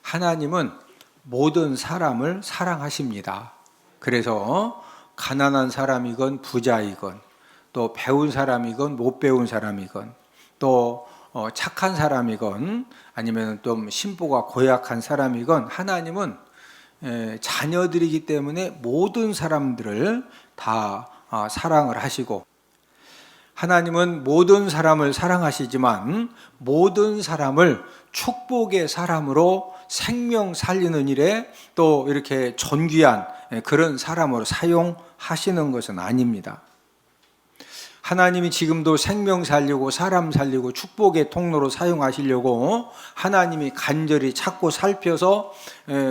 하나님은 모든 사람을 사랑하십니다. 그래서 가난한 사람이건 부자이건 또 배운 사람이건 못 배운 사람이건 또 착한 사람이건 아니면 좀 심보가 고약한 사람이건 하나님은 자녀들이기 때문에 모든 사람들을 다 사랑을 하시고, 하나님은 모든 사람을 사랑하시지만 모든 사람을 축복의 사람으로 생명 살리는 일에 또 이렇게 존귀한 그런 사람으로 사용하시는 것은 아닙니다. 하나님이 지금도 생명 살리고 사람 살리고 축복의 통로로 사용하시려고 하나님이 간절히 찾고 살펴서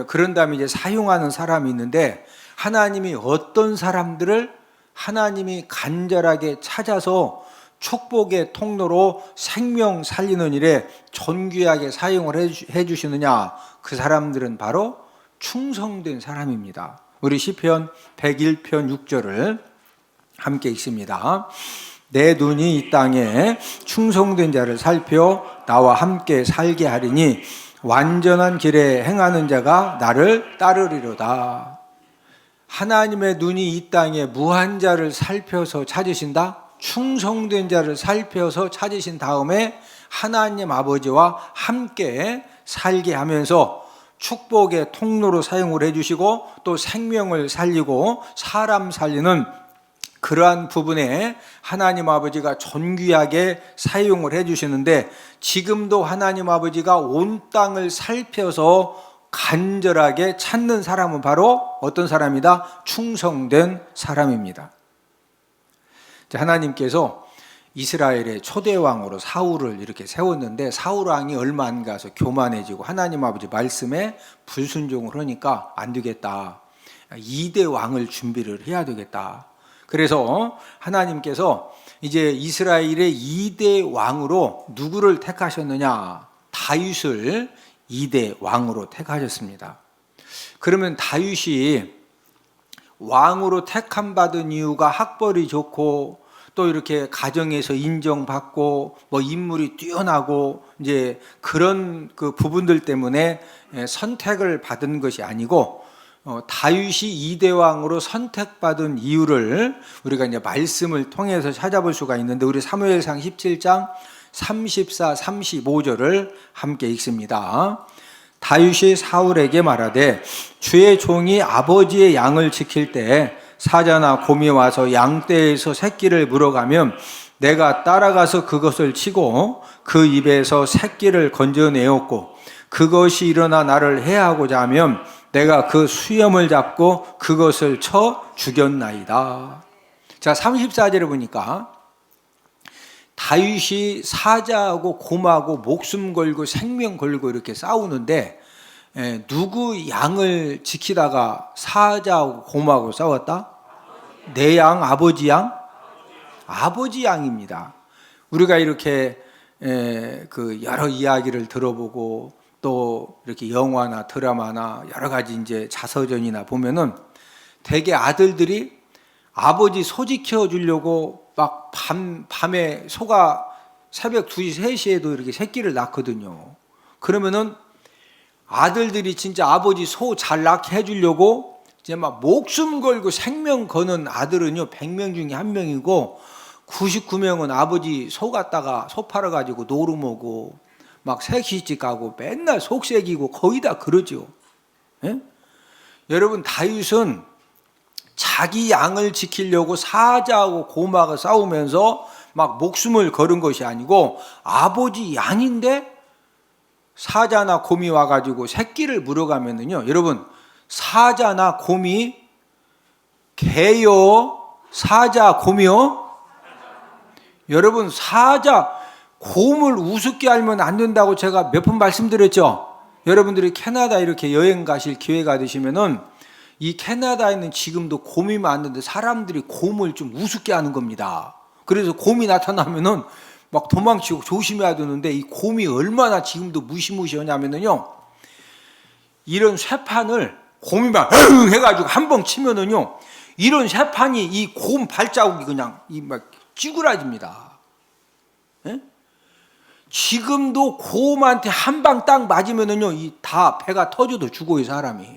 그런 다음에 이제 사용하는 사람이 있는데, 하나님이 어떤 사람들을 하나님이 간절하게 찾아서 축복의 통로로 생명 살리는 일에 존귀하게 사용을 해주시느냐, 그 사람들은 바로 충성된 사람입니다. 우리 시편 101편 6절을 함께 읽습니다. 내 눈이 이 땅에 충성된 자를 살펴 나와 함께 살게 하리니 완전한 길에 행하는 자가 나를 따르리로다. 하나님의 눈이 이 땅에 무한 자를 살펴서 찾으신다. 충성된 자를 살펴서 찾으신 다음에 하나님 아버지와 함께 살게 하면서 축복의 통로로 사용을 해주시고 또 생명을 살리고 사람 살리는 그러한 부분에 하나님 아버지가 존귀하게 사용을 해주시는데, 지금도 하나님 아버지가 온 땅을 살펴서 간절하게 찾는 사람은 바로 어떤 사람이다? 충성된 사람입니다. 하나님께서 이스라엘의 초대왕으로 사울을 이렇게 세웠는데, 사울 왕이 얼마 안 가서 교만해지고 하나님 아버지 말씀에 불순종을 하니까 안 되겠다, 2대 왕을 준비를 해야 되겠다. 그래서 하나님께서 이제 이스라엘의 2대 왕으로 누구를 택하셨느냐? 다윗을 2대 왕으로 택하셨습니다. 그러면 다윗이 왕으로 택함 받은 이유가 학벌이 좋고 또 이렇게 가정에서 인정받고 뭐 인물이 뛰어나고 이제 그런 그 부분들 때문에 선택을 받은 것이 아니고, 다윗이 2대 왕으로 선택받은 이유를 우리가 이제 말씀을 통해서 찾아볼 수가 있는데, 우리 사무엘상 17장 34, 35절을 함께 읽습니다. 다윗이 사울에게 말하되 주의 종이 아버지의 양을 지킬 때 사자나 곰이 와서 양떼에서 새끼를 물어가면 내가 따라가서 그것을 치고 그 입에서 새끼를 건져내었고, 그것이 일어나 나를 해하고자 하면 내가 그 수염을 잡고 그것을 쳐 죽였나이다. 자, 34절에 보니까 다윗이 사자하고 곰하고 목숨 걸고 생명 걸고 이렇게 싸우는데, 누구 양을 지키다가 사자하고 곰하고 싸웠다? 내 양, 아버지 양? 아버지 양입니다. 우리가 이렇게 그 여러 이야기를 들어보고 또 이렇게 영화나 드라마나 여러 가지 이제 자서전이나 보면은 대개 아들들이 아버지 소 지켜 주려고 막 밤에 소가 새벽 2시, 3시에도 이렇게 새끼를 낳거든요. 그러면은 아들들이 진짜 아버지 소 잘 낳게 해주려고 이제 막 목숨 걸고 생명 거는 아들은요 100명 중에 1명이고 99명은 아버지 소 갖다가 소 팔아가지고 노름오고 막 새끼집 가고 맨날 속색이고 거의 다 그러죠. 예? 여러분, 다윗은 자기 양을 지키려고 사자하고 곰하고 싸우면서 막 목숨을 걸은 것이 아니고, 아버지 양인데 사자나 곰이 와가지고 새끼를 물어가면은요, 여러분, 사자나 곰이 개요, 사자, 곰이요? 여러분, 사자, 곰을 우습게 알면 안 된다고 제가 몇 번 말씀드렸죠. 여러분들이 캐나다 이렇게 여행 가실 기회가 되시면은 이 캐나다에는 지금도 곰이 많은데 사람들이 곰을 좀 우습게 하는 겁니다. 그래서 곰이 나타나면은 막 도망치고 조심해야 되는데, 이 곰이 얼마나 지금도 무시무시하냐면은요, 이런 쇠판을 곰이 막 해가지고 한 번 치면은요, 이런 쇠판이 이 곰 발자국이 그냥 이 막 찌그러집니다. 예? 지금도 곰한테 한 방 딱 맞으면은요, 이 다 배가 터져도 죽어요, 사람이.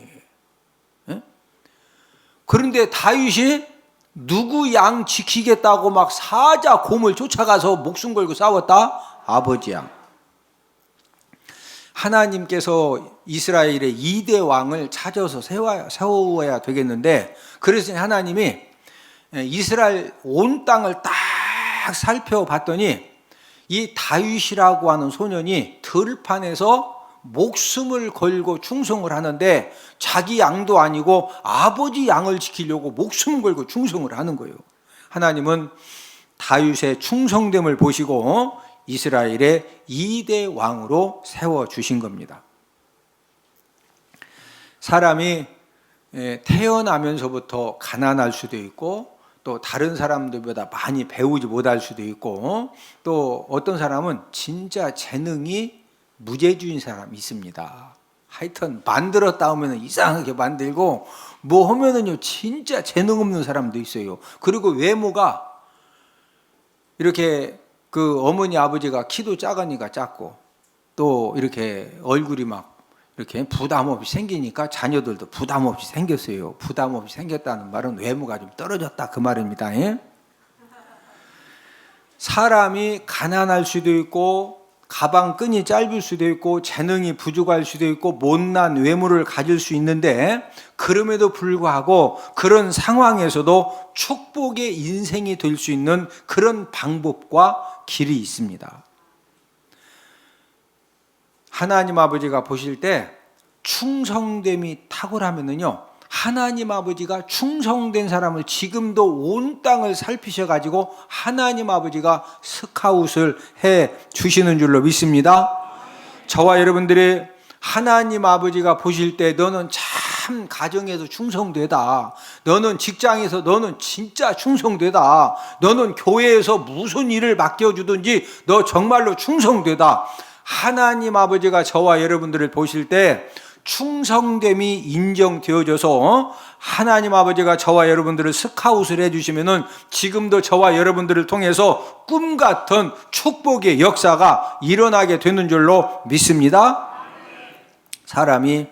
예? 그런데 다윗이 누구 양 지키겠다고 막 사자 곰을 쫓아가서 목숨 걸고 싸웠다? 아버지 양. 하나님께서 이스라엘의 2대 왕을 찾아서 세워야 되겠는데, 그래서 하나님이 이스라엘 온 땅을 딱 살펴봤더니 이 다윗이라고 하는 소년이 들판에서 목숨을 걸고 충성을 하는데 자기 양도 아니고 아버지 양을 지키려고 목숨 걸고 충성을 하는 거예요. 하나님은 다윗의 충성됨을 보시고 이스라엘의 2대 왕으로 세워주신 겁니다. 사람이 태어나면서부터 가난할 수도 있고 또 다른 사람들보다 많이 배우지 못할 수도 있고 또 어떤 사람은 진짜 재능이 무재주인 사람이 있습니다. 하여튼 만들었다 하면 이상하게 만들고 뭐 하면은요 진짜 재능 없는 사람도 있어요. 그리고 외모가 이렇게 그 어머니 아버지가 키도 작으니까 작고 또 이렇게 얼굴이 막 이렇게 부담 없이 생기니까 자녀들도 부담 없이 생겼어요. 부담 없이 생겼다는 말은 외모가 좀 떨어졌다 그 말입니다. 사람이 가난할 수도 있고 가방 끈이 짧을 수도 있고 재능이 부족할 수도 있고 못난 외모를 가질 수 있는데 그럼에도 불구하고 그런 상황에서도 축복의 인생이 될 수 있는 그런 방법과 길이 있습니다. 하나님 아버지가 보실 때 충성됨이 탁월하면은요, 하나님 아버지가 충성된 사람을 지금도 온 땅을 살피셔가지고 하나님 아버지가 스카웃을 해 주시는 줄로 믿습니다. 저와 여러분들이 하나님 아버지가 보실 때 너는 참 가정에서 충성되다. 너는 직장에서 너는 진짜 충성되다. 너는 교회에서 무슨 일을 맡겨주든지 너 정말로 충성되다. 하나님 아버지가 저와 여러분들을 보실 때 충성됨이 인정되어져서 하나님 아버지가 저와 여러분들을 스카웃을 해주시면은 지금도 저와 여러분들을 통해서 꿈 같은 축복의 역사가 일어나게 되는 줄로 믿습니다. 사람이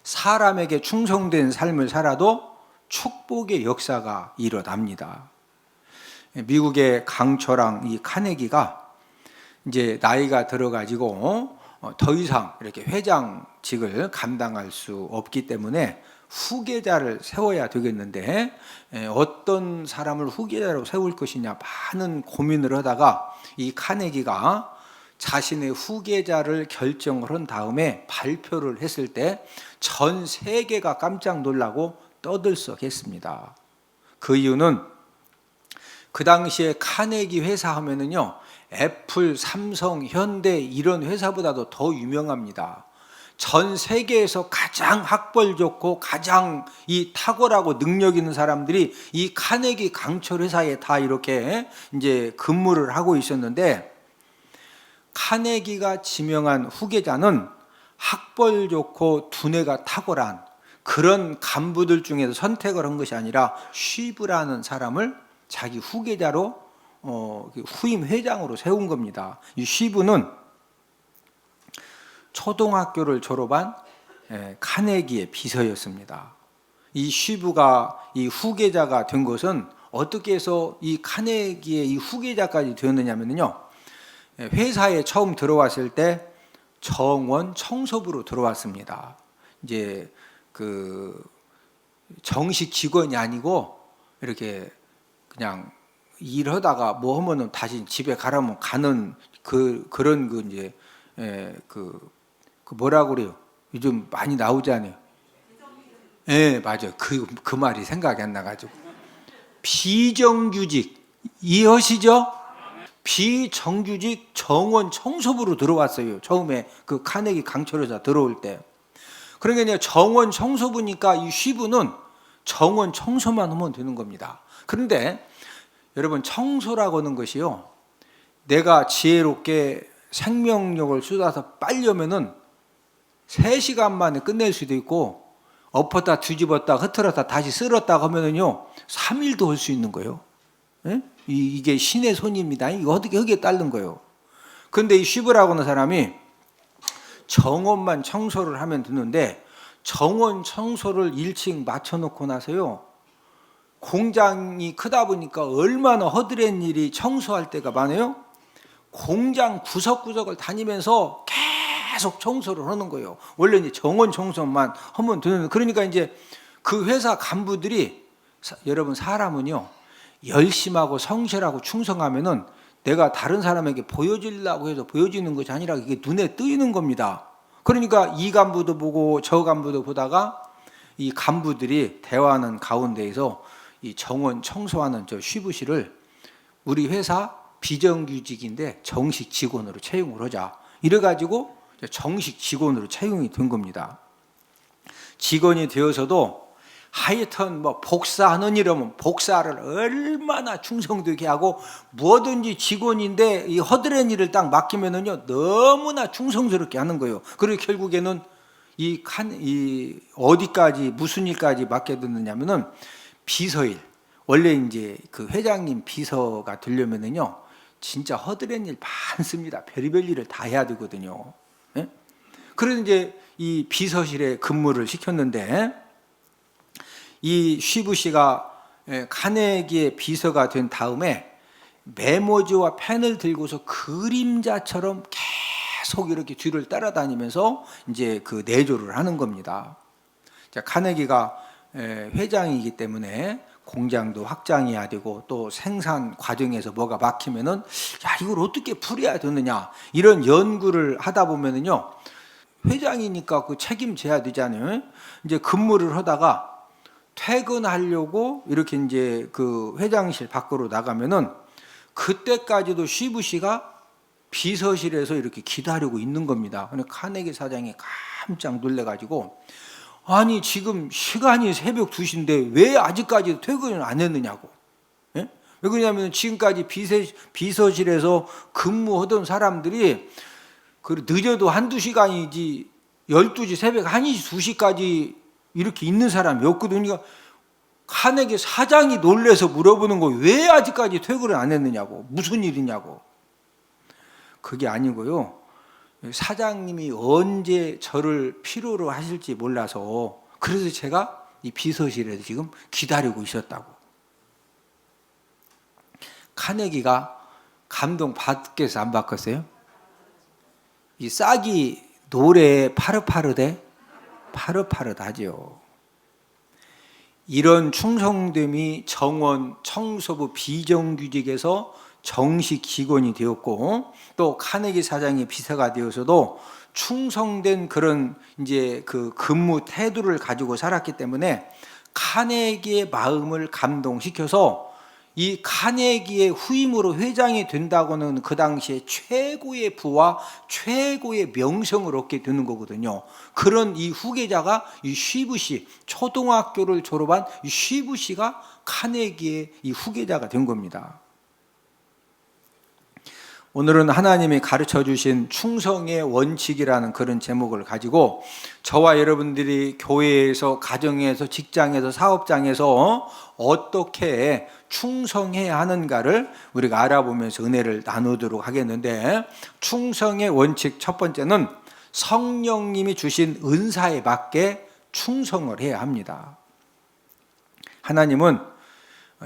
사람에게 충성된 삶을 살아도 축복의 역사가 일어납니다. 미국의 강철왕 이 카네기가 이제 나이가 들어가지고 더 이상 이렇게 회장직을 감당할 수 없기 때문에 후계자를 세워야 되겠는데 어떤 사람을 후계자로 세울 것이냐 많은 고민을 하다가 이 카네기가 자신의 후계자를 결정을 한 다음에 발표를 했을 때 전 세계가 깜짝 놀라고 떠들썩했습니다. 그 이유는 그 당시에 카네기 회사 하면은요 애플, 삼성, 현대 이런 회사보다도 더 유명합니다. 전 세계에서 가장 학벌 좋고 가장 이 탁월하고 능력 있는 사람들이 이 카네기 강철 회사에 다 이렇게 이제 근무를 하고 있었는데 카네기가 지명한 후계자는 학벌 좋고 두뇌가 탁월한 그런 간부들 중에서 선택을 한 것이 아니라 쉬브라는 사람을 자기 후계자로 후임 회장으로 세운 겁니다. 이 쉬브는 초등학교를 졸업한 카네기의 비서였습니다. 이 쉬브가 이 후계자가 된 것은 어떻게 해서 이 카네기의 이 후계자까지 되었느냐면요. 회사에 처음 들어왔을 때 정원 청소부로 들어왔습니다. 이제 그 정식 직원이 아니고 이렇게 그냥 일하다가 뭐 하면은 다시 집에 가라면 가는 그런 그 이제 그 뭐라고 그래요? 요즘 많이 나오잖아요. 예, 맞아요. 그 말이 생각이 안 나가지고 비정규직 이해하시죠? 비정규직 정원 청소부로 들어왔어요. 처음에 그 카네기 강철회사 들어올 때. 그러니까 정원 청소부니까 이 쉬부는 정원 청소만 하면 되는 겁니다. 그런데 여러분 청소라고 하는 것이요. 내가 지혜롭게 생명력을 쏟아서 빨려면은 3시간 만에 끝낼 수도 있고 엎었다 뒤집었다 흐트렀다 다시 쓸었다 하면은요 3일도 할 수 있는 거예요. 예? 이게 신의 손입니다. 이거 어떻게 흙에 따른 거예요. 근데 이 쉬브라고 하는 사람이 정원만 청소를 하면 되는데 정원 청소를 1층 맞춰놓고 나서요, 공장이 크다 보니까 얼마나 허드렛 일이 청소할 때가 많아요. 공장 구석구석을 다니면서 계속 청소를 하는 거예요. 원래 이제 정원 청소만 하면 되는. 그러니까 이제 그 회사 간부들이, 여러분 사람은요 열심하고 성실하고 충성하면은 내가 다른 사람에게 보여주려고 해서 보여지는 것이 아니라 이게 눈에 띄는 겁니다. 그러니까 이 간부도 보고 저 간부도 보다가 이 간부들이 대화하는 가운데에서 이 정원 청소하는 저 쉬부시를 우리 회사 비정규직인데 정식 직원으로 채용을 하자, 이래가지고 정식 직원으로 채용이 된 겁니다. 직원이 되어서도 하여튼 뭐 복사하는 일이면 복사를 얼마나 충성되게 하고, 뭐든지 직원인데 이 허드렛 일을 딱 맡기면은요 너무나 충성스럽게 하는 거예요. 그리고 결국에는 이 어디까지 무슨 일까지 맡게 됐느냐면은 비서일, 원래 이제 그 회장님 비서가 되려면은요 진짜 허드렛 일 많습니다. 별의별 일을 다 해야 되거든요. 예? 그래서 이제 이 비서실에 근무를 시켰는데, 이 쉬브 씨가 카네기의 비서가 된 다음에 메모지와 펜을 들고서 그림자처럼 계속 이렇게 뒤를 따라다니면서 이제 그 내조를 하는 겁니다. 자, 카네기가 회장이기 때문에 공장도 확장해야 되고, 또 생산 과정에서 뭐가 막히면은 야 이걸 어떻게 풀어야 되느냐, 이런 연구를 하다 보면은요 회장이니까 그 책임져야 되잖아요. 이제 근무를 하다가 퇴근하려고 이렇게 이제 그 회장실 밖으로 나가면은 그때까지도 쉬브 씨가 비서실에서 이렇게 기다리고 있는 겁니다. 근데 카네기 사장이 깜짝 놀래가지고, 아니 지금 시간이 새벽 2시인데 왜 아직까지 퇴근을 안 했느냐고. 예? 왜 그러냐면 지금까지 비서실에서 근무하던 사람들이 늦어도 한두 시간이지 12시 새벽 1시 2시까지 이렇게 있는 사람이 없거든요. 그러니까 카네기 사장이 놀래서 물어보는 거예요. 왜 아직까지 퇴근을 안 했느냐고. 무슨 일이냐고. 그게 아니고요, 사장님이 언제 저를 필요로 하실지 몰라서 그래서 제가 이 비서실에서 지금 기다리고 있었다고. 카네기가 감동 받겠어 안 받겠어요? 이 싹이 노래에 파릇파릇해? 파릇파릇하죠. 이런 충성됨이 정원 청소부 비정규직에서 정식 직원이 되었고, 또 카네기 사장의 비서가 되어서도 충성된 그런 이제 그 근무 태도를 가지고 살았기 때문에 카네기의 마음을 감동시켜서 이 카네기의 후임으로 회장이 된다고는 그 당시에 최고의 부와 최고의 명성을 얻게 되는 거거든요. 그런 이 후계자가 이 쉬브 씨, 초등학교를 졸업한 이 쉬브 씨가 카네기의 이 후계자가 된 겁니다. 오늘은 하나님이 가르쳐 주신 충성의 원칙이라는 그런 제목을 가지고 저와 여러분들이 교회에서, 가정에서, 직장에서, 사업장에서 어떻게 충성해야 하는가를 우리가 알아보면서 은혜를 나누도록 하겠는데, 충성의 원칙 첫 번째는 성령님이 주신 은사에 맞게 충성을 해야 합니다. 하나님은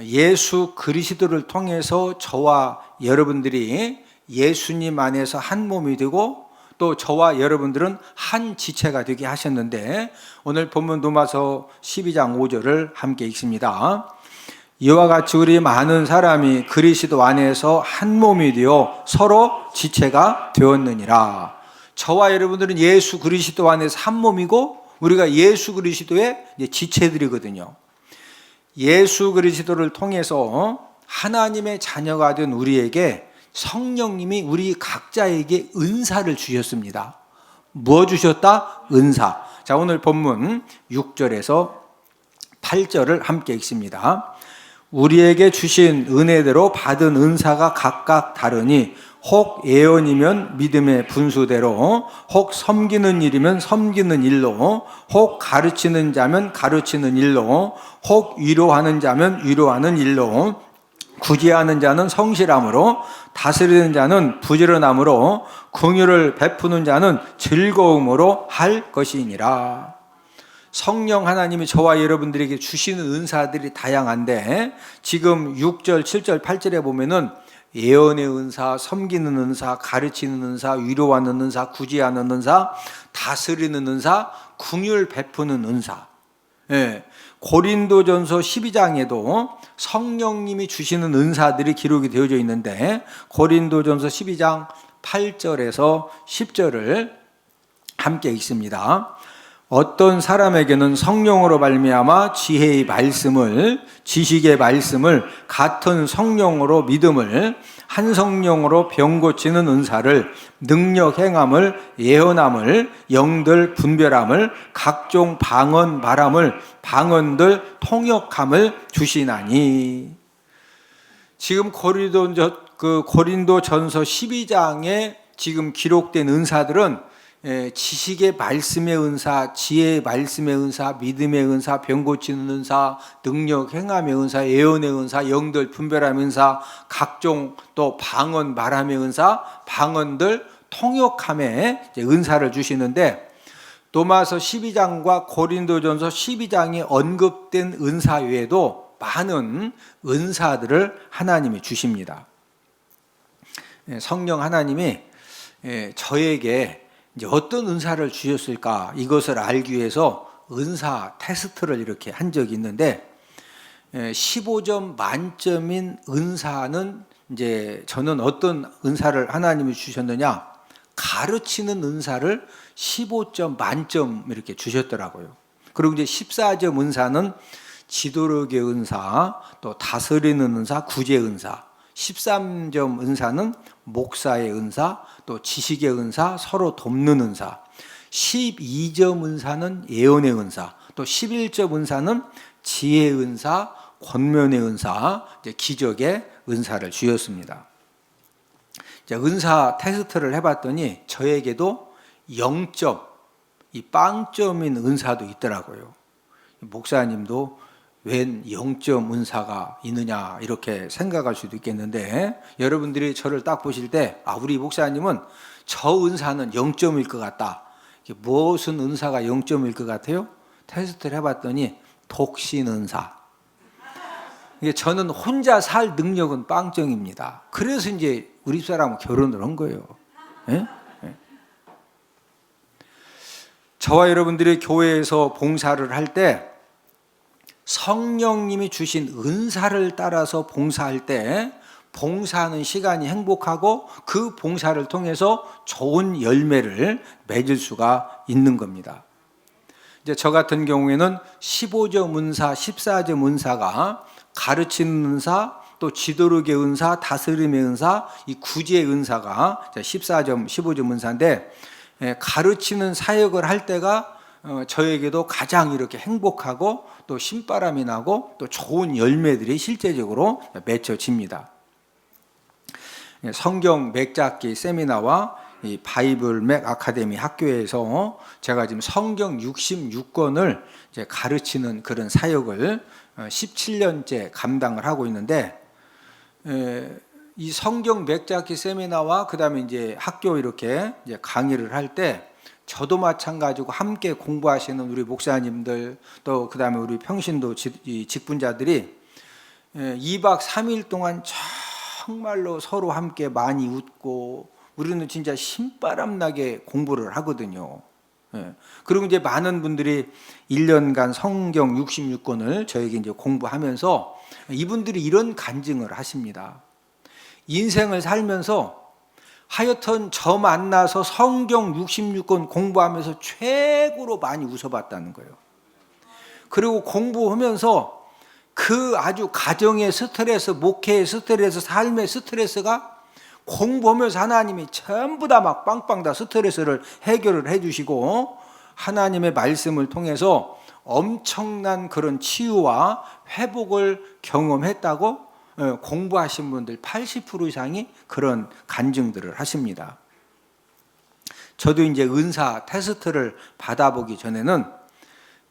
예수 그리스도를 통해서 저와 여러분들이 예수님 안에서 한 몸이 되고, 또 저와 여러분들은 한 지체가 되게 하셨는데, 오늘 본문 로마서 12장 5절을 함께 읽습니다. 이와 같이 우리 많은 사람이 그리스도 안에서 한 몸이 되어 서로 지체가 되었느니라. 저와 여러분들은 예수 그리스도 안에서 한 몸이고, 우리가 예수 그리스도의 지체들이거든요. 예수 그리스도를 통해서 하나님의 자녀가 된 우리에게 성령님이 우리 각자에게 은사를 주셨습니다. 뭐 주셨다? 은사. 자, 오늘 본문 6절에서 8절을 함께 읽습니다. 우리에게 주신 은혜대로 받은 은사가 각각 다르니 혹 예언이면 믿음의 분수대로, 혹 섬기는 일이면 섬기는 일로, 혹 가르치는 자면 가르치는 일로, 혹 위로하는 자면 위로하는 일로, 구제하는 자는 성실함으로, 다스리는 자는 부지런함으로, 긍휼을 베푸는 자는 즐거움으로 할 것이니라. 성령 하나님이 저와 여러분들에게 주시는 은사들이 다양한데, 지금 6절, 7절, 8절에 보면은 예언의 은사, 섬기는 은사, 가르치는 은사, 위로하는 은사, 구제하는 은사, 다스리는 은사, 긍휼 베푸는 은사. 예, 고린도전서 12장에도 성령님이 주시는 은사들이 기록이 되어져 있는데, 고린도전서 12장 8절에서 10절을 함께 읽습니다. 어떤 사람에게는 성령으로 말미암아 지혜의 말씀을, 지식의 말씀을, 같은 성령으로 믿음을, 한 성령으로 병 고치는 은사를, 능력 행함을, 예언함을, 영들 분별함을, 각종 방언 말함을, 방언들 통역함을 주시나니. 지금 고린도전서 12장에 지금 기록된 은사들은 지식의 말씀의 은사, 지혜의 말씀의 은사, 믿음의 은사, 병 고치는 은사, 능력 행함의 은사, 예언의 은사, 영들 분별함의 은사, 각종 또 방언 말함의 은사, 방언들 통역함의 은사를 주시는데, 로마서 12장과 고린도전서 12장에 언급된 은사 외에도 많은 은사들을 하나님이 주십니다. 성령 하나님이 저에게 이제 어떤 은사를 주셨을까, 이것을 알기 위해서 은사 테스트를 이렇게 한 적이 있는데, 15점 만점인 은사는 이제 저는 어떤 은사를 하나님이 주셨느냐, 가르치는 은사를 15점 만점 이렇게 주셨더라고요. 그리고 이제 14점 은사는 지도력의 은사, 또 다스리는 은사, 구제 은사, 13점 은사는 목사의 은사, 또 지식의 은사, 서로 돕는 은사, 12점 은사는 예언의 은사, 또 11점 은사는 지혜의 은사, 권면의 은사, 기적의 은사를 주셨습니다. 은사 테스트를 해봤더니 저에게도 0점, 이 빵점인 은사도 있더라고요. 목사님도 웬 0점 은사가 있느냐 이렇게 생각할 수도 있겠는데, 여러분들이 저를 딱 보실 때 우리 목사님은 저 은사는 0점일 것 같다. 무슨 은사가 0점일 것 같아요? 테스트를 해봤더니 독신 은사. 저는 혼자 살 능력은 빵점입니다. 그래서 이제 우리 사람은 결혼을 한 거예요. 예? 예. 저와 여러분들이 교회에서 봉사를 할 때 성령님이 주신 은사를 따라서 봉사할 때 봉사하는 시간이 행복하고 그 봉사를 통해서 좋은 열매를 맺을 수가 있는 겁니다. 이제 저 같은 경우에는 15점 은사, 14점 은사가 가르치는 은사, 또 지도력의 은사, 다스림의 은사, 이 구제의 은사가 14점, 15점 은사인데, 가르치는 사역을 할 때가 저에게도 가장 이렇게 행복하고 또 신바람이 나고 또 좋은 열매들이 실제적으로 맺혀집니다. 성경 맥잡기 세미나와 이 바이블 맥 아카데미 학교에서 제가 지금 성경 66권을 이제 가르치는 그런 사역을 17년째 감당을 하고 있는데, 이 성경 맥잡기 세미나와 그다음에 이제 학교 이렇게 이제 강의를 할 때 저도 마찬가지고 함께 공부하시는 우리 목사님들, 또 그다음에 우리 평신도 직분자들이 2박 3일 동안 정말로 서로 함께 많이 웃고 우리는 진짜 신바람나게 공부를 하거든요. 그리고 이제 많은 분들이 1년간 성경 66권을 저에게 이제 공부하면서 이분들이 이런 간증을 하십니다. 인생을 살면서 하여튼 저 만나서 성경 66권 공부하면서 최고로 많이 웃어봤다는 거예요. 그리고 공부하면서 그 아주 가정의 스트레스, 목회의 스트레스, 삶의 스트레스가 공부하면서 하나님이 전부 다 막 빵빵 다 스트레스를 해결을 해주시고 하나님의 말씀을 통해서 엄청난 그런 치유와 회복을 경험했다고 공부하신 분들 80% 이상이 그런 간증들을 하십니다. 저도 이제 은사 테스트를 받아보기 전에는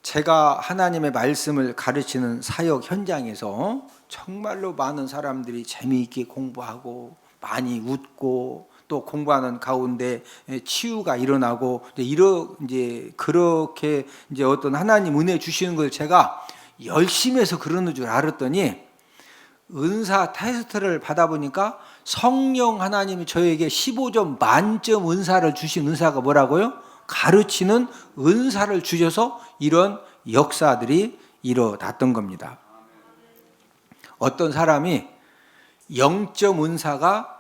제가 하나님의 말씀을 가르치는 사역 현장에서 정말로 많은 사람들이 재미있게 공부하고 많이 웃고 또 공부하는 가운데 치유가 일어나고 이제 그렇게 이제 어떤 하나님 은혜 주시는 걸 제가 열심히 해서 그러는 줄 알았더니 은사 테스트를 받아보니까 성령 하나님이 저에게 15점 만점 은사를 주신 은사가 뭐라고요? 가르치는 은사를 주셔서 이런 역사들이 일어났던 겁니다. 어떤 사람이 영점 은사가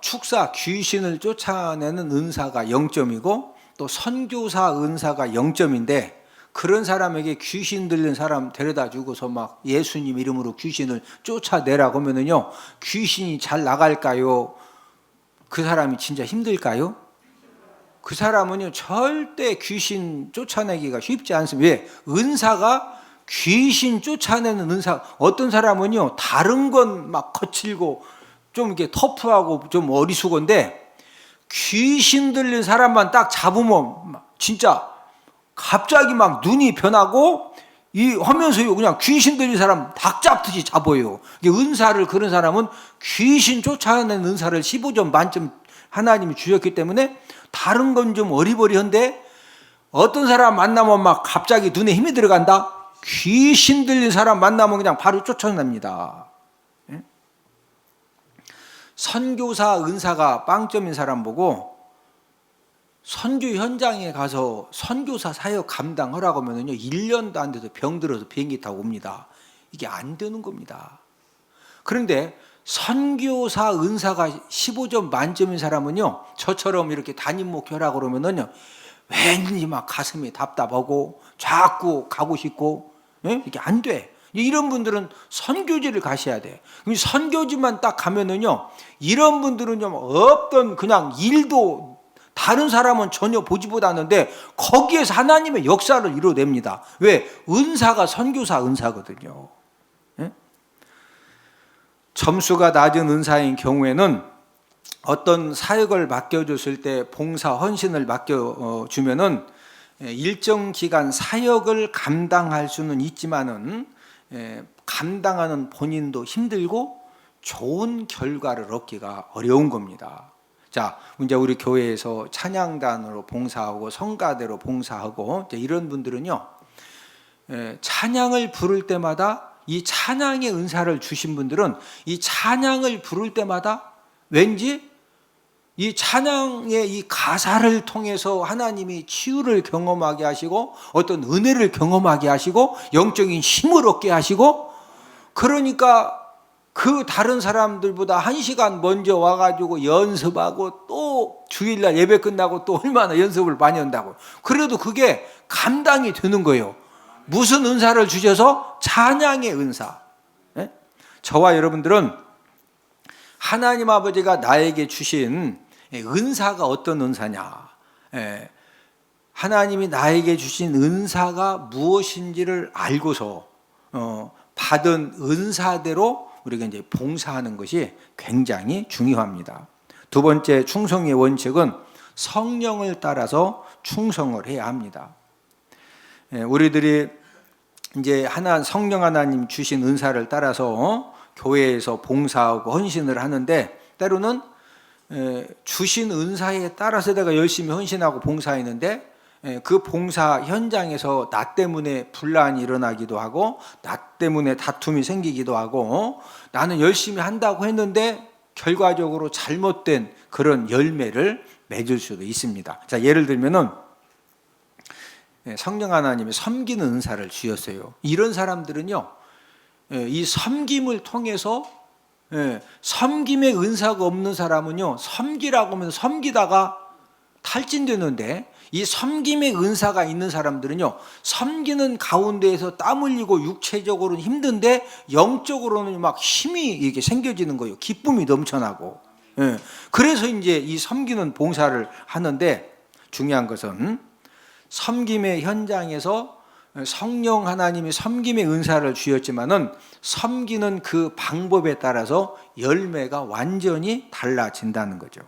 축사 귀신을 쫓아내는 은사가 0점이고 또 선교사 은사가 0점인데 그런 사람에게 귀신 들린 사람 데려다 주고서 막 예수님 이름으로 귀신을 쫓아내라고 하면은요, 귀신이 잘 나갈까요? 그 사람이 진짜 힘들까요? 그 사람은요 절대 귀신 쫓아내기가 쉽지 않습니다. 왜? 은사가 귀신 쫓아내는 은사. 어떤 사람은요 다른 건 막 거칠고 좀 이렇게 터프하고 좀 어리숙한데 귀신 들린 사람만 딱 잡으면 진짜 갑자기 막 눈이 변하고 이 하면서요 그냥 귀신 들린 사람 닭 잡듯이 잡아요. 은사를 그런 사람은 귀신 쫓아내는 은사를 15점 만점 하나님이 주셨기 때문에 다른 건 좀 어리버리한데 어떤 사람 만나면 막 갑자기 눈에 힘이 들어간다. 귀신 들린 사람 만나면 그냥 바로 쫓아냅니다. 선교사 은사가 빵점인 사람 보고 선교 현장에 가서 선교사 사역 감당하라고 하면요 1년도 안 돼서 병들어서 비행기 타고 옵니다. 이게 안 되는 겁니다. 그런데 선교사 은사가 15점 만점인 사람은요 저처럼 이렇게 담임 목회하라고 그러면은요 왠지 막 가슴이 답답하고 자꾸 가고 싶고 이게 안 돼. 이런 분들은 선교지를 가셔야 돼. 그럼 선교지만 딱 가면은요 이런 분들은 좀 없던 그냥 일도 다른 사람은 전혀 보지 못하는데 거기에서 하나님의 역사를 이루어냅니다. 왜? 은사가 선교사 은사거든요. 점수가 낮은 은사인 경우에는 어떤 사역을 맡겨줬을 때 봉사 헌신을 맡겨주면은 일정 기간 사역을 감당할 수는 있지만은 감당하는 본인도 힘들고 좋은 결과를 얻기가 어려운 겁니다. 자, 이제 우리 교회에서 찬양단으로 봉사하고 성가대로 봉사하고 이런 분들은요, 찬양을 부를 때마다 이 찬양의 은사를 주신 분들은 이 찬양을 부를 때마다 왠지 이 찬양의 이 가사를 통해서 하나님이 치유를 경험하게 하시고 어떤 은혜를 경험하게 하시고 영적인 힘을 얻게 하시고 그러니까 그 다른 사람들보다 1시간 먼저 와가지고 연습하고 또 주일날 예배 끝나고 또 얼마나 연습을 많이 한다고. 그래도 그게 감당이 되는 거예요. 무슨 은사를 주셔서? 찬양의 은사. 저와 여러분들은 하나님 아버지가 나에게 주신 은사가 어떤 은사냐, 하나님이 나에게 주신 은사가 무엇인지를 알고서 받은 은사대로 우리가 이제 봉사하는 것이 굉장히 중요합니다. 두 번째 충성의 원칙은 성령을 따라서 충성을 해야 합니다. 우리들이 이제 성령 하나님 주신 은사를 따라서 교회에서 봉사하고 헌신을 하는데 때로는 주신 은사에 따라서 내가 열심히 헌신하고 봉사했는데 그 봉사 현장에서 나 때문에 분란이 일어나기도 하고 나 때문에 다툼이 생기기도 하고 나는 열심히 한다고 했는데 결과적으로 잘못된 그런 열매를 맺을 수도 있습니다. 자, 예를 들면은 성령 하나님이 섬기는 은사를 주셨어요. 이런 사람들은요 이 섬김을 통해서 섬김의 은사가 없는 사람은요 섬기라고 하면 섬기다가 탈진되는데 이 섬김의 은사가 있는 사람들은요 섬기는 가운데에서 땀 흘리고 육체적으로는 힘든데 영적으로는 막 힘이 이렇게 생겨지는 거예요. 기쁨이 넘쳐나고. 그래서 이제 이 섬기는 봉사를 하는데 중요한 것은 섬김의 현장에서 성령 하나님이 섬김의 은사를 주셨지만은 섬기는 그 방법에 따라서 열매가 완전히 달라진다는 거죠.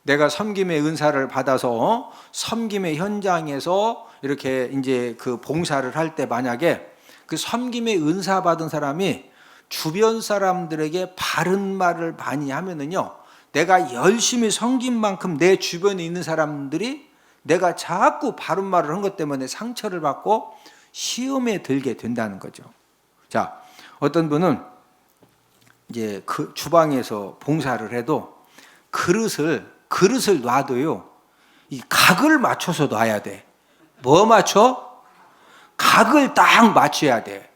내가 섬김의 은사를 받아서 섬김의 현장에서 이렇게 이제 그 봉사를 할 때 만약에 그 섬김의 은사 받은 사람이 주변 사람들에게 바른 말을 많이 하면은요, 내가 열심히 섬긴 만큼 내 주변에 있는 사람들이 내가 자꾸 바른 말을 한 것 때문에 상처를 받고 시험에 들게 된다는 거죠. 자, 어떤 분은 이제 그 주방에서 봉사를 해도 그릇을 놔도요, 이 각을 맞춰서 놔야 돼. 뭐 맞춰? 각을 딱 맞춰야 돼.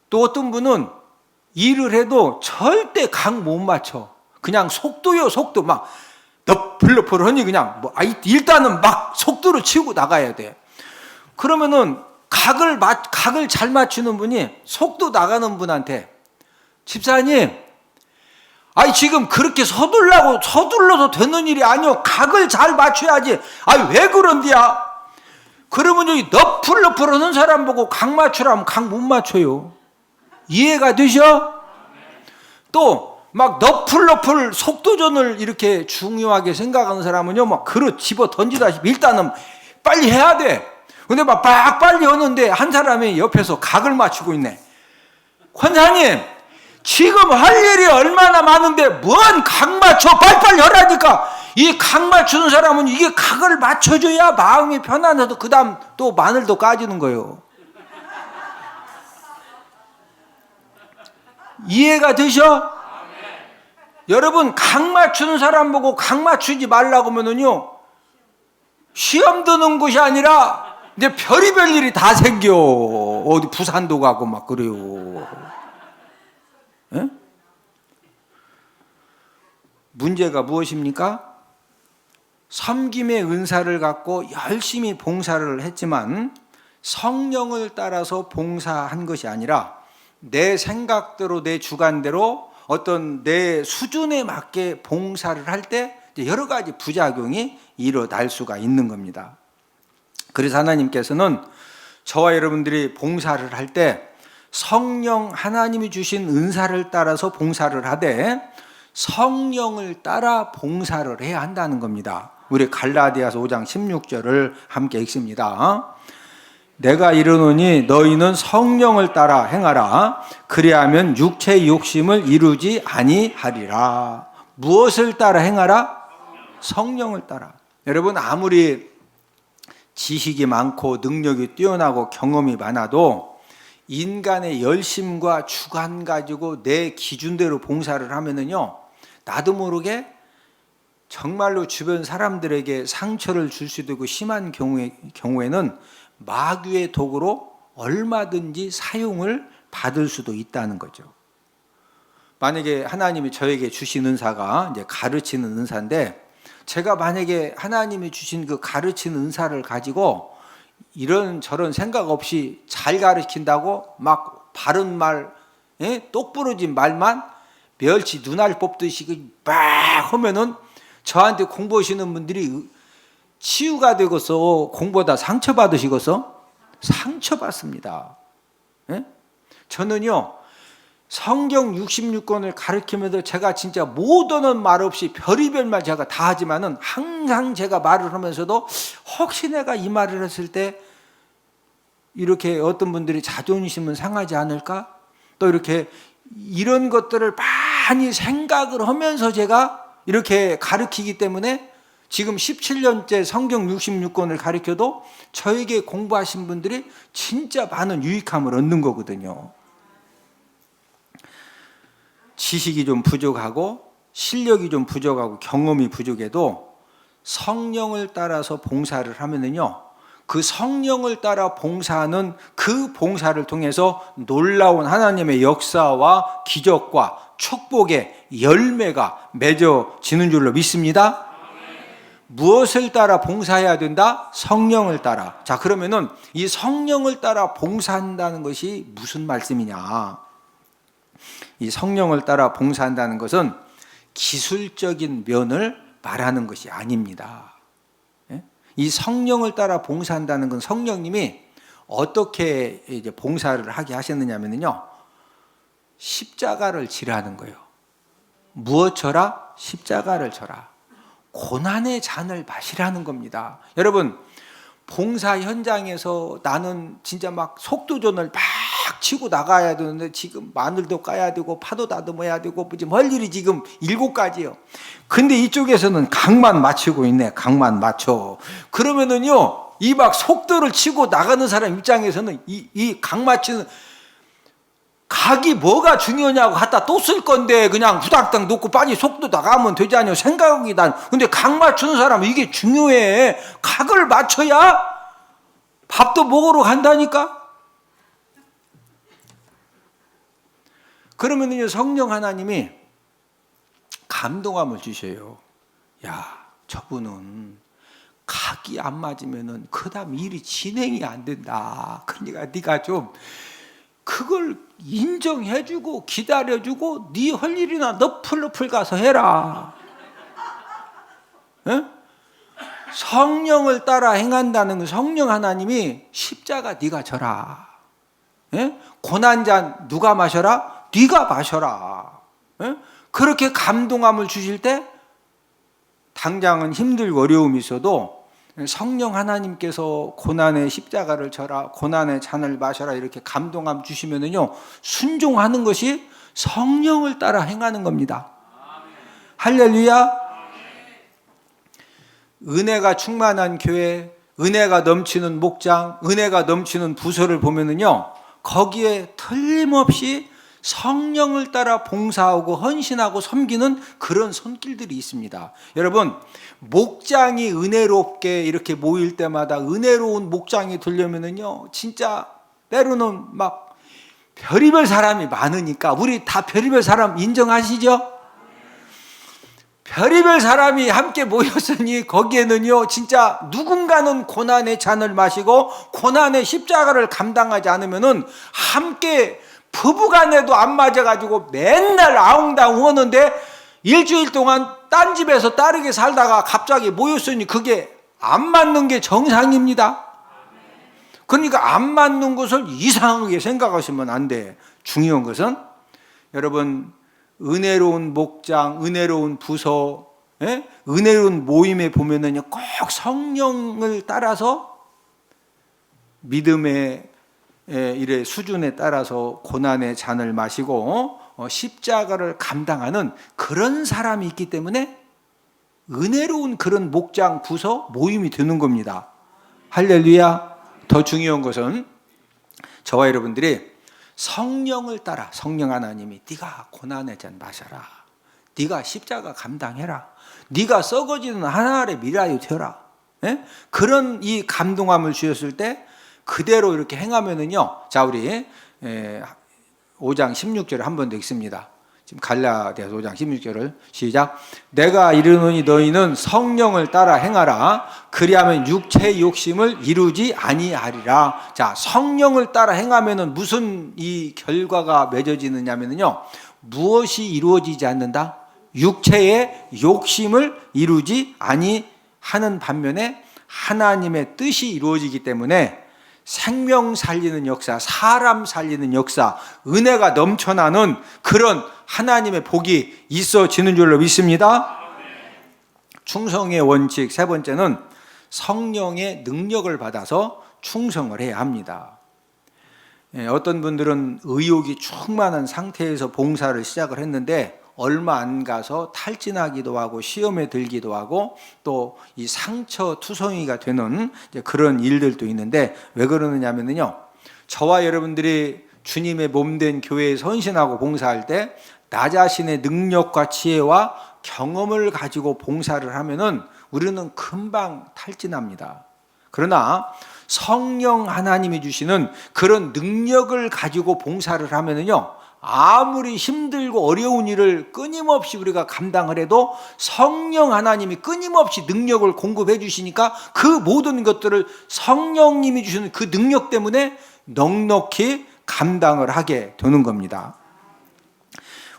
또 어떤 분은 일을 해도 절대 각 못 맞춰. 그냥 속도요, 속도. 막 너플러플 하니 그냥 일단은 막 속도를 치고 나가야 돼. 그러면은 각을 잘 맞추는 분이 속도 나가는 분한테, 집사님, 지금 그렇게 서둘러서 되는 일이 아니오. 각을 잘 맞춰야지. 왜 그런디야? 그러면 여기 너플러플 하는 사람 보고 각 맞추라면 각 못 맞춰요. 이해가 되셔? 또 막 너플러플 속도전을 이렇게 중요하게 생각하는 사람은요, 막 그릇 집어 던지다시피 일단은 빨리 해야 돼. 근데 막 빨리 하는데 한 사람이 옆에서 각을 맞추고 있네. 권사님, 지금 할 일이 얼마나 많은데 뭔 각 맞춰? 빨리빨리 하라니까. 이 각 맞추는 사람은 이게 각을 맞춰줘야 마음이 편안해서 그 다음 또 마늘도 까지는 거예요. 이해가 되셔? 여러분, 각 맞추는 사람 보고 각 맞추지 말라고 하면은요, 시험 드는 것이 아니라 이제 별의별 일이 다 생겨. 어디 부산도 가고 막 그래요. 에? 문제가 무엇입니까? 섬김의 은사를 갖고 열심히 봉사를 했지만 성령을 따라서 봉사한 것이 아니라 내 생각대로, 내 주관대로 어떤 내 수준에 맞게 봉사를 할 때 여러 가지 부작용이 일어날 수가 있는 겁니다. 그래서 하나님께서는 저와 여러분들이 봉사를 할 때 성령, 하나님이 주신 은사를 따라서 봉사를 하되 성령을 따라 봉사를 해야 한다는 겁니다. 우리 갈라디아서 5장 16절을 함께 읽습니다. 내가 이르노니 너희는 성령을 따라 행하라. 그리하면 육체의 욕심을 이루지 아니하리라. 무엇을 따라 행하라? 성령을 따라. 여러분, 아무리 지식이 많고 능력이 뛰어나고 경험이 많아도 인간의 열심과 주관 가지고 내 기준대로 봉사를 하면은요, 나도 모르게 정말로 주변 사람들에게 상처를 줄 수도 있고 심한 경우에는 마귀의 도구로 얼마든지 사용을 받을 수도 있다는 거죠. 만약에 하나님이 저에게 주신 은사가 이제 가르치는 은사인데, 제가 만약에 하나님이 주신 그 가르치는 은사를 가지고 이런 저런 생각 없이 잘 가르친다고 막 바른 말, 똑부러진 말만 멸치 눈알 뽑듯이 막 하면은 저한테 공부하시는 분들이 치유가 되고서 공부하다 상처받으시고서 상처받습니다. 저는요, 성경 66권을 가르치면서 제가 진짜 못 오는 말 없이 별의별 말 제가 다 하지만은 항상 제가 말을 하면서도 혹시 내가 이 말을 했을 때 이렇게 어떤 분들이 자존심은 상하지 않을까? 또 이렇게 이런 것들을 많이 생각을 하면서 제가 이렇게 가르치기 때문에 지금 17년째 성경 66권을 가르쳐도 저에게 공부하신 분들이 진짜 많은 유익함을 얻는 거거든요. 지식이 좀 부족하고 실력이 좀 부족하고 경험이 부족해도 성령을 따라서 봉사를 하면은요, 그 성령을 따라 봉사하는 그 봉사를 통해서 놀라운 하나님의 역사와 기적과 축복의 열매가 맺어지는 줄로 믿습니다. 무엇을 따라 봉사해야 된다? 성령을 따라. 자, 그러면은 이 성령을 따라 봉사한다는 것이 무슨 말씀이냐? 이 성령을 따라 봉사한다는 것은 기술적인 면을 말하는 것이 아닙니다. 이 성령을 따라 봉사한다는 건 성령님이 어떻게 이제 봉사를 하게 하셨느냐면요, 십자가를 지라는 거예요. 무엇 져라? 십자가를 져라. 고난의 잔을 마시라는 겁니다. 여러분, 봉사 현장에서 나는 진짜 막 속도전을 막 막 치고 나가야 되는데 지금 마늘도 까야 되고 파도 다듬어야 되고 지금 할 일이 지금 7가지요. 근데 이쪽에서는 각만 맞추고 있네. 각만 맞춰. 그러면은요, 이 막 속도를 치고 나가는 사람 입장에서는 이 각 맞추는 각이 뭐가 중요하냐고 갖다 또 쓸 건데 그냥 후닥닥 놓고 빨리 속도 나가면 되지 않냐 생각이 난. 근데 각 맞추는 사람은 이게 중요해. 각을 맞춰야 밥도 먹으러 간다니까. 그러면요, 성령 하나님이 감동함을 주셔요. 야, 저분은 각이 안 맞으면은 그다음 일이 진행이 안 된다. 그러니까 네가 좀 그걸 인정해주고 기다려주고 네 할 일이나 너플너플 가서 해라. 에? 성령을 따라 행한다는 건 성령 하나님이 십자가 네가 져라. 에? 고난잔 누가 마셔라? 네가 마셔라. 에? 그렇게 감동함을 주실 때 당장은 힘들고 어려움이 있어도 성령 하나님께서 고난의 십자가를 져라, 고난의 잔을 마셔라 이렇게 감동함 주시면은요, 순종하는 것이 성령을 따라 행하는 겁니다. 할렐루야. 은혜가 충만한 교회, 은혜가 넘치는 목장, 은혜가 넘치는 부서를 보면은요, 거기에 틀림없이 성령을 따라 봉사하고 헌신하고 섬기는 그런 손길들이 있습니다. 여러분, 목장이 은혜롭게 이렇게 모일 때마다 은혜로운 목장이 되려면은요, 진짜 때로는 막 별의별 사람이 많으니까, 우리 다 별의별 사람 인정하시죠? 별의별 사람이 함께 모였으니 거기에는요, 진짜 누군가는 고난의 잔을 마시고 고난의 십자가를 감당하지 않으면은 함께 부부간에도 안 맞아가지고 맨날 아웅다웅 하는데 일주일 동안 딴 집에서 다르게 살다가 갑자기 모였으니 그게 안 맞는 게 정상입니다. 그러니까 안 맞는 것을 이상하게 생각하시면 안 돼. 중요한 것은 여러분, 은혜로운 목장, 은혜로운 부서, 은혜로운 모임에 보면은요, 꼭 성령을 따라서 믿음의 일의 수준에 따라서 고난의 잔을 마시고 십자가를 감당하는 그런 사람이 있기 때문에 은혜로운 그런 목장, 부서, 모임이 되는 겁니다. 할렐루야. 더 중요한 것은 저와 여러분들이 성령을 따라, 성령 하나님이 네가 고난의 잔 마셔라, 네가 십자가 감당해라, 네가 썩어지는 하나님의 미라이 되어라, 그런 이 감동함을 주셨을 때 그대로 이렇게 행하면은요, 자, 우리 5장 16절을 한 번 더 읽습니다. 지금 갈라디아서 5장 16절을 시작. 내가 이르노니 너희는 성령을 따라 행하라. 그리하면 육체의 욕심을 이루지 아니하리라. 자, 성령을 따라 행하면은 무슨 이 결과가 맺어지느냐면요, 무엇이 이루어지지 않는다? 육체의 욕심을 이루지 아니하는 반면에 하나님의 뜻이 이루어지기 때문에 생명 살리는 역사, 사람 살리는 역사, 은혜가 넘쳐나는 그런 하나님의 복이 있어지는 줄로 믿습니다. 충성의 원칙 세 번째는 성령의 능력을 받아서 충성을 해야 합니다. 어떤 분들은 의욕이 충만한 상태에서 봉사를 시작을 했는데 얼마 안 가서 탈진하기도 하고 시험에 들기도 하고 또 이 상처 투성이가 되는 그런 일들도 있는데, 왜 그러느냐면요, 저와 여러분들이 주님의 몸된 교회에 헌신하고 봉사할 때 나 자신의 능력과 지혜와 경험을 가지고 봉사를 하면은 우리는 금방 탈진합니다. 그러나 성령 하나님이 주시는 그런 능력을 가지고 봉사를 하면은요, 아무리 힘들고 어려운 일을 끊임없이 우리가 감당을 해도 성령 하나님이 끊임없이 능력을 공급해 주시니까 그 모든 것들을 성령님이 주시는 그 능력 때문에 넉넉히 감당을 하게 되는 겁니다.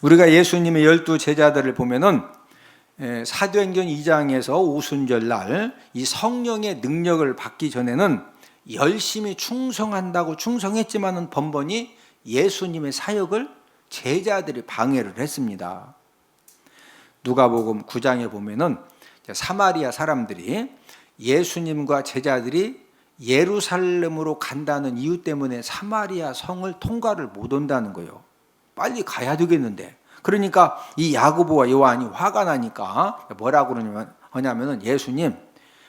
우리가 예수님의 12 제자들을 보면은 사도행전 2장에서 오순절날 이 성령의 능력을 받기 전에는 열심히 충성한다고 충성했지만은 번번이 예수님의 사역을 제자들이 방해를 했습니다. 누가복음 9장에 보면은 사마리아 사람들이 예수님과 제자들이 예루살렘으로 간다는 이유 때문에 사마리아 성을 통과를 못 한다는 거예요. 빨리 가야 되겠는데. 그러니까 이 야고보와 요한이 화가 나니까 뭐라고 하냐면은 예수님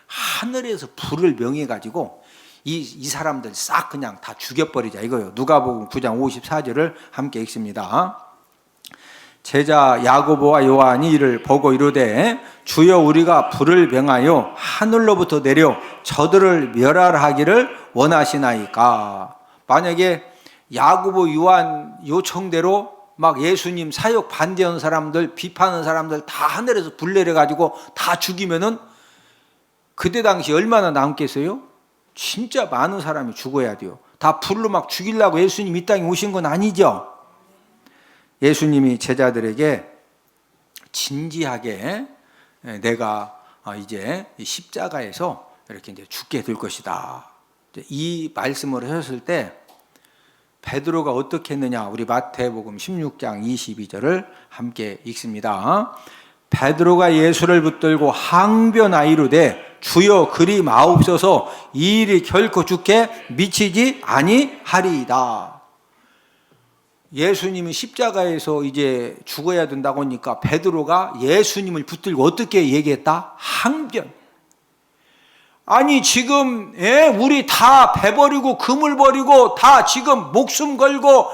하늘에서 불을 명해가지고 이 사람들 싹 그냥 다 죽여버리자 이거예요. 누가복음 9장 54절을 함께 읽습니다. 제자 야고보와 요한이 이를 보고 이르되 주여 우리가 불을 명하여 하늘로부터 내려 저들을 멸하기를 원하시나이까. 만약에 야고보 요한 요청대로 막 예수님 사역 반대하는 사람들 비판하는 사람들 다 하늘에서 불 내려가지고 다 죽이면은 그때 당시 얼마나 남겠어요? 진짜 많은 사람이 죽어야 돼요. 다 불로 막 죽이려고 예수님 이 땅에 오신 건 아니죠. 예수님이 제자들에게 진지하게 내가 이제 십자가에서 이렇게 이제 죽게 될 것이다. 이 말씀을 하셨을 때 베드로가 어떻게 했느냐? 우리 마태복음 16장 22절을 함께 읽습니다. 베드로가 예수를 붙들고 항변하이르되 주여 그리 마옵소서 이 일이 결코 죽게 미치지 아니하리이다. 예수님이 십자가에서 이제 죽어야 된다고 하니까 베드로가 예수님을 붙들고 어떻게 얘기했다? 항변. 아니 지금 우리 다 배 버리고 금을 버리고 다 지금 목숨 걸고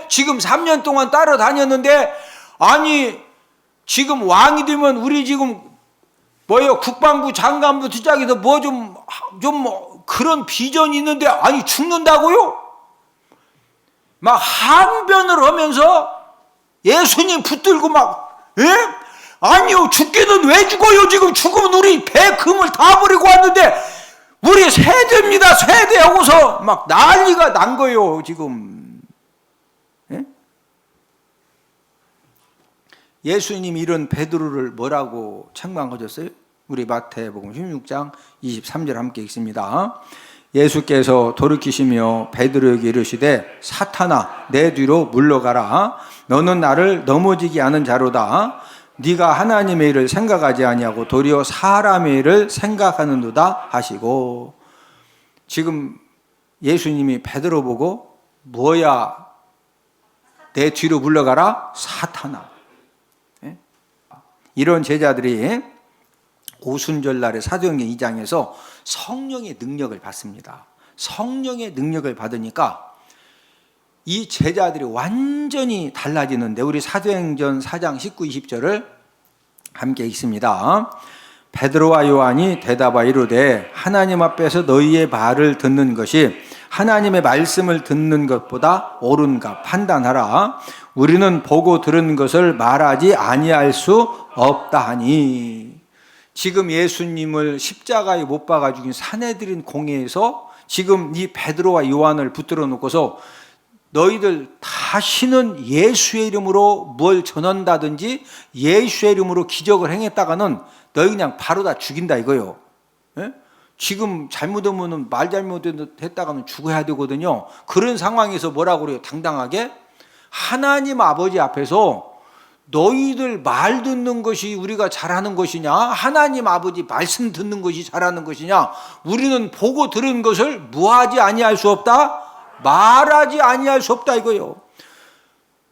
지금 3년 동안 따라다녔는데 아니 지금 왕이 되면 우리 지금 국방부 장관부 시작해서 뭐 좀 그런 비전이 있는데 아니 죽는다고요? 막 항변을 하면서 예수님 붙들고 막 아니요 죽기는 왜 죽어요? 지금 죽으면 우리 배 금을 다 버리고 왔는데 우리 세대입니다 세대 하고서 막 난리가 난 거예요 지금. 예수님이 이런 베드로를 뭐라고 책망하셨어요? 우리 마태복음 16장 23절 함께 읽습니다. 예수께서 돌이키시며 베드로에게 이르시되 사탄아 내 뒤로 물러가라. 너는 나를 넘어지게 하는 자로다. 네가 하나님의 일을 생각하지 아니하고 도리어 사람의 일을 생각하는도다 하시고. 지금 예수님이 베드로 보고 뭐야 내 뒤로 물러가라 사탄아. 이런 제자들이 오순절날의 사도행전 2장에서 성령의 능력을 받습니다. 성령의 능력을 받으니까 이 제자들이 완전히 달라지는데 우리 사도행전 4장 19, 20절을 함께 읽습니다. 베드로와 요한이 대답하여 이르되 하나님 앞에서 너희의 말을 듣는 것이 하나님의 말씀을 듣는 것보다 옳은가 판단하라. 우리는 보고 들은 것을 말하지 아니할 수 없다 하니. 지금 예수님을 십자가에 못 박아 죽인 사내들인 공회에서 지금 이 베드로와 요한을 붙들어 놓고서 너희들 다시는 예수의 이름으로 뭘 전한다든지 예수의 이름으로 기적을 행했다가는 너희 그냥 바로 다 죽인다 이거예요. 지금 잘못하면 말 잘못했다가는 죽어야 되거든요. 그런 상황에서 뭐라고 그래요? 당당하게 하나님 아버지 앞에서 너희들 말 듣는 것이 우리가 잘하는 것이냐? 하나님 아버지 말씀 듣는 것이 잘하는 것이냐? 우리는 보고 들은 것을 무하지 아니할 수 없다? 말하지 아니할 수 없다 이거예요.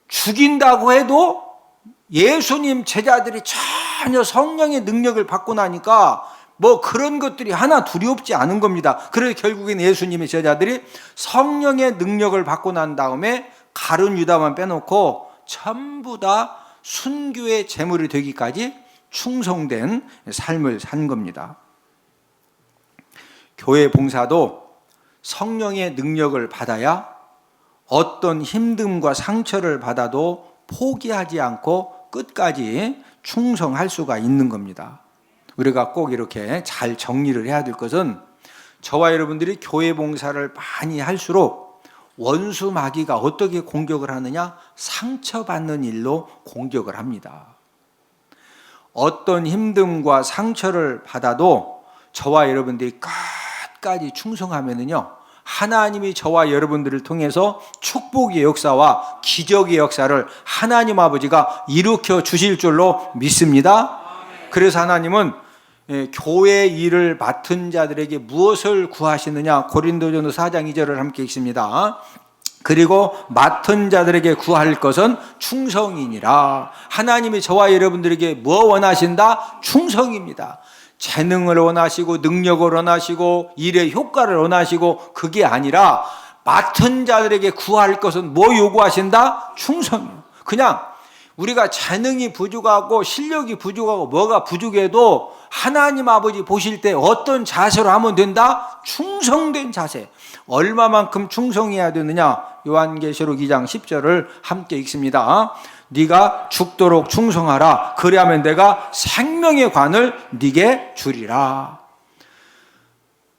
죽인다고 해도 예수님 제자들이 전혀 성령의 능력을 받고 나니까 뭐 그런 것들이 하나 두렵지 않은 겁니다. 그래서 결국엔 예수님의 제자들이 성령의 능력을 받고 난 다음에 가룟 유다만 빼놓고 전부 다 순교의 제물이 되기까지 충성된 삶을 산 겁니다. 교회 봉사도 성령의 능력을 받아야 어떤 힘듦과 상처를 받아도 포기하지 않고 끝까지 충성할 수가 있는 겁니다. 우리가 꼭 이렇게 잘 정리를 해야 될 것은 저와 여러분들이 교회 봉사를 많이 할수록 원수 마귀가 어떻게 공격을 하느냐? 상처받는 일로 공격을 합니다. 어떤 힘듦과 상처를 받아도 저와 여러분들이 끝까지 충성하면은요, 하나님이 저와 여러분들을 통해서 축복의 역사와 기적의 역사를 하나님 아버지가 일으켜 주실 줄로 믿습니다. 그래서 하나님은 교회 일을 맡은 자들에게 무엇을 구하시느냐? 고린도전서 4장 2절을 함께 읽습니다. 그리고 맡은 자들에게 구할 것은 충성이니라. 하나님이 저와 여러분들에게 뭐 원하신다? 충성입니다. 재능을 원하시고 능력을 원하시고 일의 효과를 원하시고 그게 아니라 맡은 자들에게 구할 것은 뭐 요구하신다? 충성이요. 그냥 우리가 재능이 부족하고 실력이 부족하고 뭐가 부족해도 하나님 아버지 보실 때 어떤 자세로 하면 된다? 충성된 자세. 얼마만큼 충성해야 되느냐? 요한계시록 2장 10절을 함께 읽습니다. 네가 죽도록 충성하라. 그리하면 내가 생명의 관을 네게 주리라.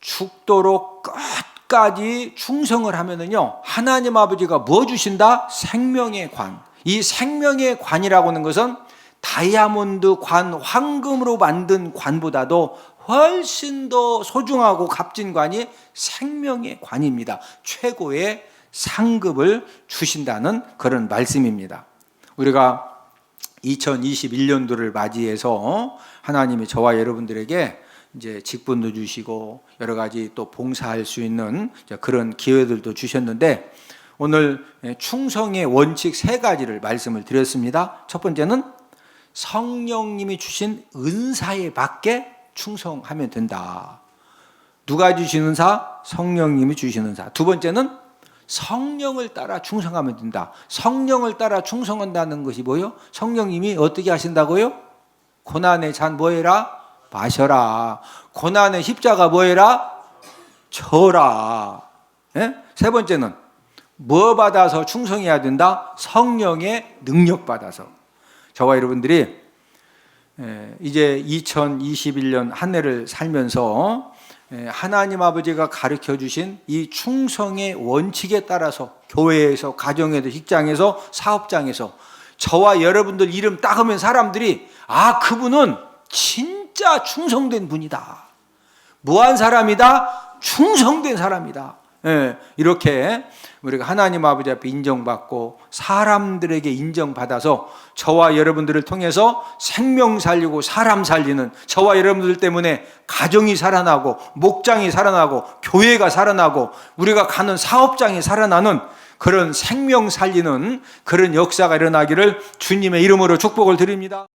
죽도록 끝까지 충성을 하면은요, 하나님 아버지가 뭐 주신다? 생명의 관. 이 생명의 관이라고 하는 것은 다이아몬드 관, 황금으로 만든 관보다도 훨씬 더 소중하고 값진 관이 생명의 관입니다. 최고의 상급을 주신다는 그런 말씀입니다. 우리가 2021년도를 맞이해서 하나님이 저와 여러분들에게 이제 직분도 주시고 여러 가지 또 봉사할 수 있는 그런 기회들도 주셨는데, 오늘 충성의 원칙 3가지를 말씀을 드렸습니다. 첫 번째는 성령님이 주신 은사에 맞게 충성하면 된다. 누가 주신 은사? 성령님이 주신 은사. 두 번째는 성령을 따라 충성하면 된다. 성령을 따라 충성한다는 것이 뭐예요? 성령님이 어떻게 하신다고요? 고난의 잔 뭐해라? 마셔라. 고난의 십자가 뭐해라? 져라. 예? 세 번째는 뭐 받아서 충성해야 된다? 성령의 능력 받아서. 저와 여러분들이 이제 2021년 한 해를 살면서 하나님 아버지가 가르쳐 주신 이 충성의 원칙에 따라서 교회에서, 가정에서, 직장에서, 사업장에서 저와 여러분들 이름 따으면 사람들이 아, 그분은 진짜 충성된 분이다. 무한 사람이다. 충성된 사람이다. 이렇게 우리가 하나님 아버지 앞에 인정받고 사람들에게 인정받아서 저와 여러분들을 통해서 생명 살리고 사람 살리는, 저와 여러분들 때문에 가정이 살아나고 목장이 살아나고 교회가 살아나고 우리가 가는 사업장이 살아나는 그런 생명 살리는 그런 역사가 일어나기를 주님의 이름으로 축복을 드립니다.